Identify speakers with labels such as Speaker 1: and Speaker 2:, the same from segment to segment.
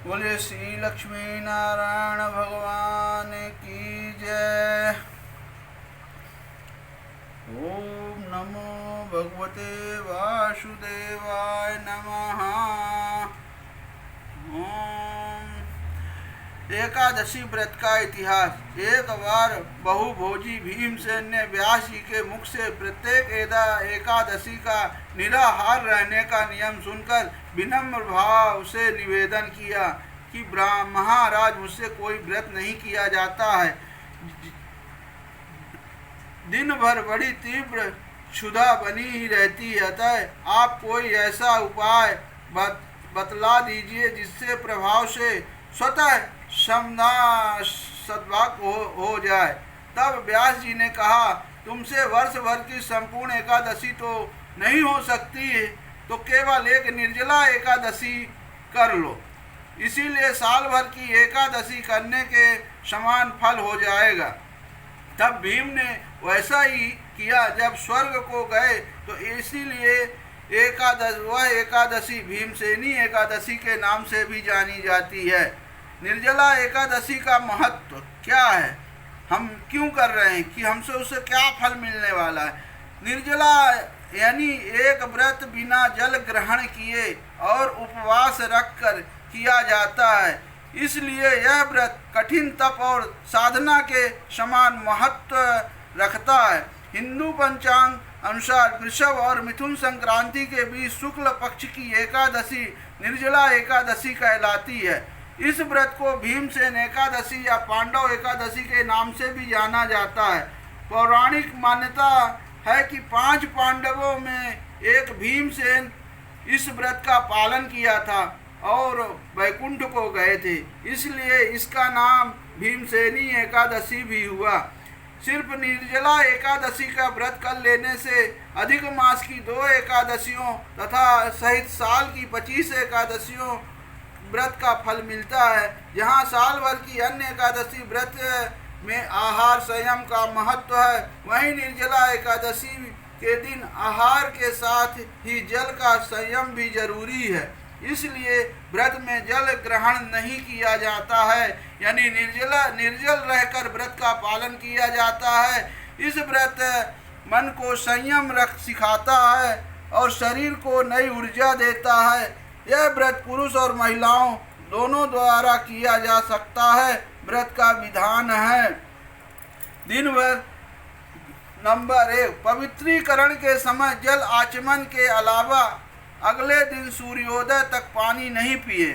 Speaker 1: बोले श्री लक्ष्मी नारायण भगवान की जय। ओम नमो भगवते वासुदेवाय नमः। ओम एकादशी व्रत का इतिहास। एक बार बहुभोजी भीमसेन ने व्यास जी के मुख से प्रत्येक एकादशी का निराहार रहने का नियम सुनकर विनम्र भाव से निवेदन किया कि महाराज, मुझसे कोई व्रत नहीं किया जाता है। दिन भर बड़ी तीव्र क्षुधा बनी ही रहती है, अतः आप कोई ऐसा उपाय बतला दीजिए जिससे प्रभाव से स्वतः सद्भाग हो जाए। तब व्यास जी ने कहा, तुमसे वर्ष भर की संपूर्ण एकादशी तो नहीं हो सकती है, तो केवल एक निर्जला एकादशी कर लो। इसीलिए साल भर की एकादशी करने के समान फल हो जाएगा। तब भीम ने वैसा ही किया। जब स्वर्ग को गए तो इसीलिए वह एकादशी भीमसेनी एकादशी के नाम से भी जानी जाती है। निर्जला एकादशी का महत्व क्या है, हम क्यों कर रहे हैं, कि हमसे उससे क्या फल मिलने वाला है। निर्जला यानी एक व्रत बिना जल ग्रहण किए और उपवास रखकर किया जाता है। इसलिए यह व्रत कठिन तप और साधना के समान महत्व रखता है। हिंदू पंचांग अनुसार वृषभ और मिथुन संक्रांति के बीच शुक्ल पक्ष की एकादशी निर्जला एकादशी कहलाती है। इस व्रत को भीमसेन एकादशी या पांडव एकादशी के नाम से भी जाना जाता है। पौराणिक मान्यता है कि 5 पांडवों में एक भीमसेन इस व्रत का पालन किया था और वैकुंठ को गए थे, इसलिए इसका नाम भीमसेनी एकादशी भी हुआ। सिर्फ निर्जला एकादशी का व्रत कर लेने से अधिक मास की 2 एकादशियों तथा सहित साल की 25 एकादशियों व्रत का फल मिलता है। जहाँ साल भर की अन्य एकादशी व्रत में आहार संयम का महत्व है, वहीं निर्जला एकादशी के दिन आहार के साथ ही जल का संयम भी जरूरी है। इसलिए व्रत में जल ग्रहण नहीं किया जाता है, यानी निर्जल रहकर व्रत का पालन किया जाता है। इस व्रत मन को संयम सिखाता है और शरीर को नई ऊर्जा देता है। यह व्रत पुरुष और महिलाओं दोनों द्वारा किया जा सकता है। व्रत का विधान है। दिन भर नंबर 1, पवित्रीकरण के समय जल आचमन के अलावा अगले दिन सूर्योदय तक पानी नहीं पिए।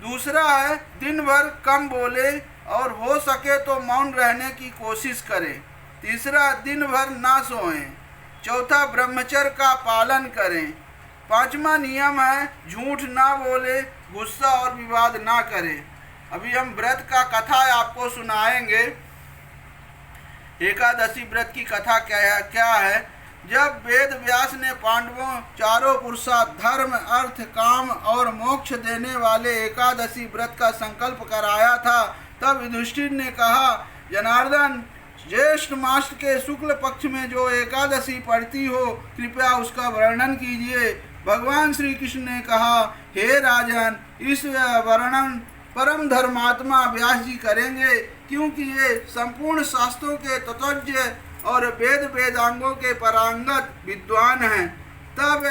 Speaker 1: दूसरा है, दिन भर कम बोले और हो सके तो मौन रहने की कोशिश करें। तीसरा, दिन भर ना सोएं। चौथा, ब्रह्मचर्य का पालन करें। 5वां नियम है, झूठ ना बोले, गुस्सा और विवाद ना करें। अभी हम व्रत का कथा आपको सुनाएंगे। एकादशी व्रत की कथा क्या है। जब वेद व्यास ने पांडवों चारों पुरुषार्थ धर्म अर्थ काम और मोक्ष देने वाले एकादशी व्रत का संकल्प कराया था, तब युधिष्ठिर ने कहा, जनार्दन, ज्येष्ठ मास के शुक्ल पक्ष में जो एकादशी पड़ती हो, कृपया उसका वर्णन कीजिए। भगवान श्री कृष्ण ने कहा, हे राजन, इस वर्णन परम धर्मात्मा व्यास जी करेंगे, क्योंकि ये संपूर्ण शास्त्रों के तत्वज्ञ और वेदांगों के पारंगत विद्वान हैं। तब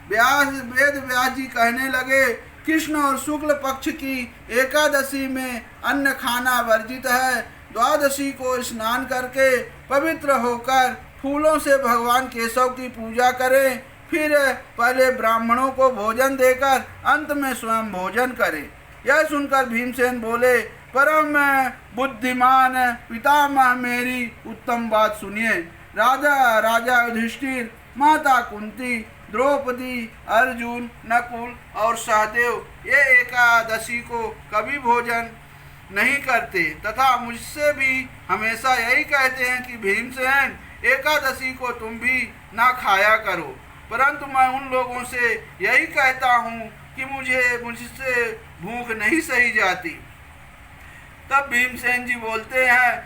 Speaker 1: वेद व्यास जी कहने लगे, कृष्ण और शुक्ल पक्ष की एकादशी में अन्न खाना वर्जित है। द्वादशी को स्नान करके पवित्र होकर फूलों से भगवान केशव की पूजा करें, फिर पहले ब्राह्मणों को भोजन देकर अंत में स्वयं भोजन करें। यह सुनकर भीमसेन बोले, परम बुद्धिमान पितामह, मेरी उत्तम बात सुनिए। राजा युधिष्ठिर, माता कुंती, द्रौपदी, अर्जुन, नकुल और सहदेव ये एकादशी को कभी भोजन नहीं करते तथा मुझसे भी हमेशा यही कहते हैं कि भीमसेन, एकादशी को तुम भी ना खाया करो। परंतु मैं उन लोगों से यही कहता हूँ कि मुझसे भूख नहीं सही जाती। तब भीमसेन जी बोलते हैं,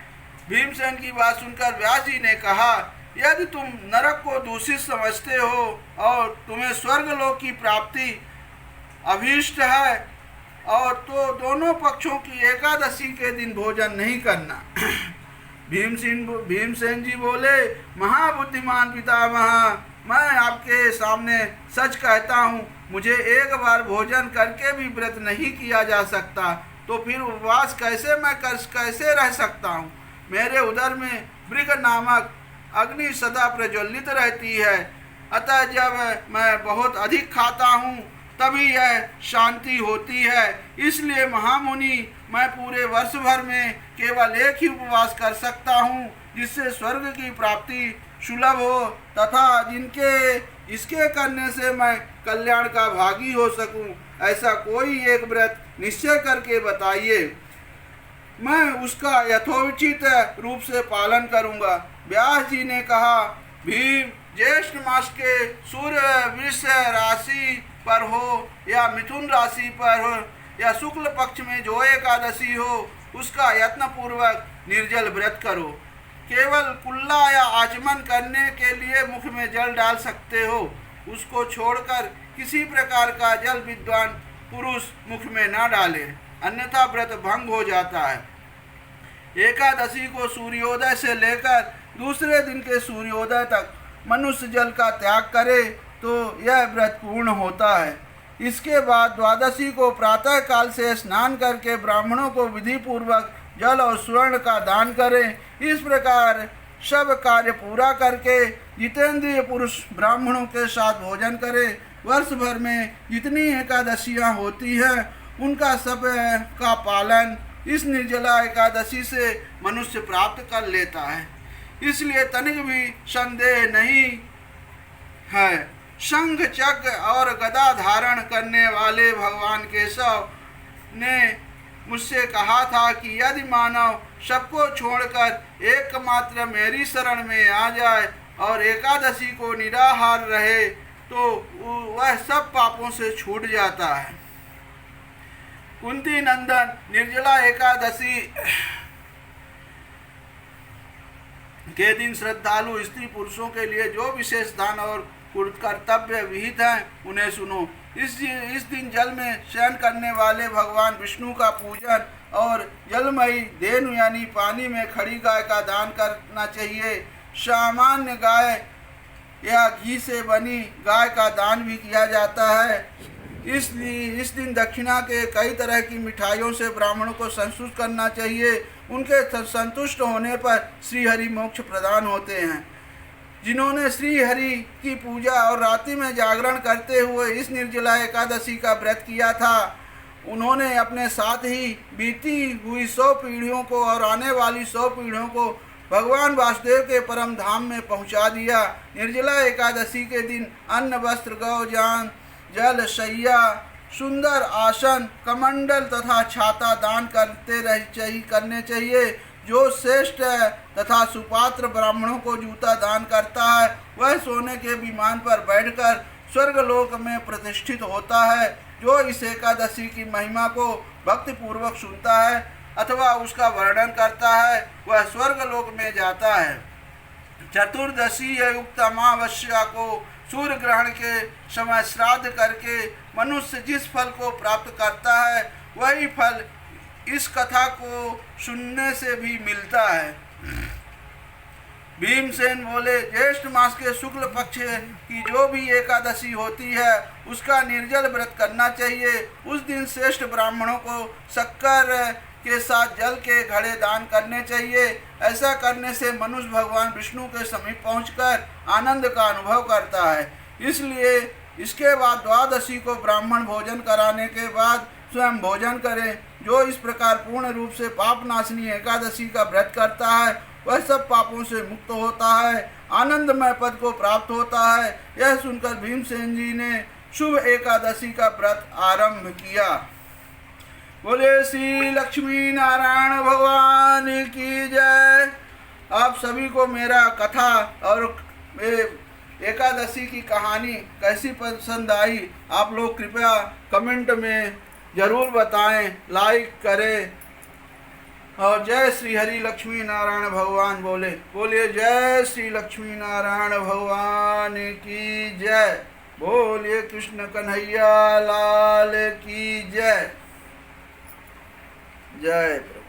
Speaker 1: भीमसेन की बात सुनकर व्यास जी ने कहा, यदि तुम नरक को दूषित समझते हो और तुम्हें स्वर्गलोक की प्राप्ति अभीष्ट है, और तो दोनों पक्षों की एकादशी के दिन भोजन नहीं करना। भीमसेन जी बोले, महाबुद्धिमान पितामह, मैं आपके सामने सच कहता हूँ, मुझे एक बार भोजन करके भी व्रत नहीं किया जा सकता, तो फिर उपवास कैसे रह सकता हूँ। मेरे उदर में मृग नामक अग्नि सदा प्रज्वलित रहती है, अतः जब मैं बहुत अधिक खाता हूँ तभी यह शांति होती है। इसलिए महामुनि, मैं पूरे वर्ष भर में केवल एक ही उपवास कर सकता हूँ, जिससे स्वर्ग की प्राप्ति सुलभ हो तथा इसके करने से मैं कल्याण का भागी हो सकूं। ऐसा कोई एक व्रत निश्चय करके बताइए, मैं उसका यथोचित रूप से पालन करूंगा। व्यास जी ने कहा, भीम, ज्येष्ठ मास के सूर्य वृष राशि पर हो या मिथुन राशि पर हो या शुक्ल पक्ष में जो एकादशी हो, उसका यत्न पूर्वक निर्जल व्रत करो। केवल कुल्ला या आचमन करने के लिए मुख में जल डाल सकते हो, उसको छोड़कर किसी प्रकार का जल विद्वान पुरुष मुख में न डाले, अन्यथा व्रत भंग हो जाता है। एकादशी को सूर्योदय से लेकर दूसरे दिन के सूर्योदय तक मनुष्य जल का त्याग करे तो यह व्रत पूर्ण होता है। इसके बाद द्वादशी को प्रातः काल से स्नान करके ब्राह्मणों को विधि पूर्वक जल और स्वर्ण का दान करें। इस प्रकार सब कार्य पूरा करके जितेंद्रिय पुरुष ब्राह्मणों के साथ भोजन करें। वर्ष भर में जितनी एकादशियां होती हैं उनका सब का पालन इस निर्जला एकादशी से मनुष्य प्राप्त कर लेता है। इसलिए तनिक भी संदेह नहीं है। शंख चक्र और गदा धारण करने वाले भगवान केशव ने मुझसे कहा था कि यदि मानव सबको छोड़कर एकमात्र मेरी शरण में आ जाए और एकादशी को निराहार रहे तो वह सब पापों से छूट जाता है। कुंती नंदन, निर्जला एकादशी के दिन श्रद्धालु स्त्री पुरुषों के लिए जो विशेष दान और कर्तव्य विहित हैं उन्हें सुनो। इस दिन जल में शयन करने वाले भगवान विष्णु का पूजन और जलमयी धेनु यानी पानी में खड़ी गाय का दान करना चाहिए। सामान्य गाय या घी से बनी गाय का दान भी किया जाता है। इस दिन दक्षिणा के कई तरह की मिठाइयों से ब्राह्मणों को संतुष्ट करना चाहिए। उनके संतुष्ट होने पर श्रीहरि मोक्ष प्रदान होते हैं। जिन्होंने श्रीहरि की पूजा और रात्रि में जागरण करते हुए इस निर्जला एकादशी का व्रत किया था, उन्होंने अपने साथ ही बीती हुई 100 पीढ़ियों को और आने वाली 100 पीढ़ियों को भगवान वासुदेव के परम धाम में पहुंचा दिया। निर्जला एकादशी के दिन अन्न, वस्त्र, गौ, जान, जल, शैया, सुंदर आसन, कमंडल तथा छाता दान करने चाहिए। जो श्रेष्ठ है तथा सुपात्र ब्राह्मणों को जूता दान करता है वह सोने के विमान पर बैठकर स्वर्गलोक में प्रतिष्ठित होता है। जो इस एकादशी की महिमा को भक्ति पूर्वक सुनता है अथवा उसका वर्णन करता है वह स्वर्गलोक में जाता है। चतुर्दशी युक्त अमावस्या को सूर्य ग्रहण के समय श्राद्ध करके मनुष्य जिस फल को प्राप्त करता है वही फल इस कथा को सुनने से भी मिलता है। भीमसेन बोले, ज्येष्ठ मास के शुक्ल पक्ष की जो भी एकादशी होती है उसका निर्जल व्रत करना चाहिए। उस दिन श्रेष्ठ ब्राह्मणों को शक्कर के साथ जल के घड़े दान करने चाहिए। ऐसा करने से मनुष्य भगवान विष्णु के समीप पहुंचकर आनंद का अनुभव करता है। इसलिए इसके बाद द्वादशी को ब्राह्मण भोजन कराने के बाद स्वयं भोजन करें। जो इस प्रकार पूर्ण रूप से पाप नाशनी एकादशी का व्रत करता है वह सब पापों से मुक्त होता है, आनंदमय पद को प्राप्त होता है। यह सुनकर भीमसेन जी ने शुभ एकादशी का व्रत आरंभ किया। बोले श्री लक्ष्मी नारायण भगवान की जय। आप सभी को मेरा कथा और एकादशी की कहानी कैसी पसंद आई आप लोग कृपया कमेंट में ज़रूर बताएं, लाइक करें और जय श्री हरि लक्ष्मी नारायण भगवान बोलिए जय श्री लक्ष्मी नारायण भगवान की जय। बोलिए कृष्ण कन्हैया लाल की जय। जय प्रभु।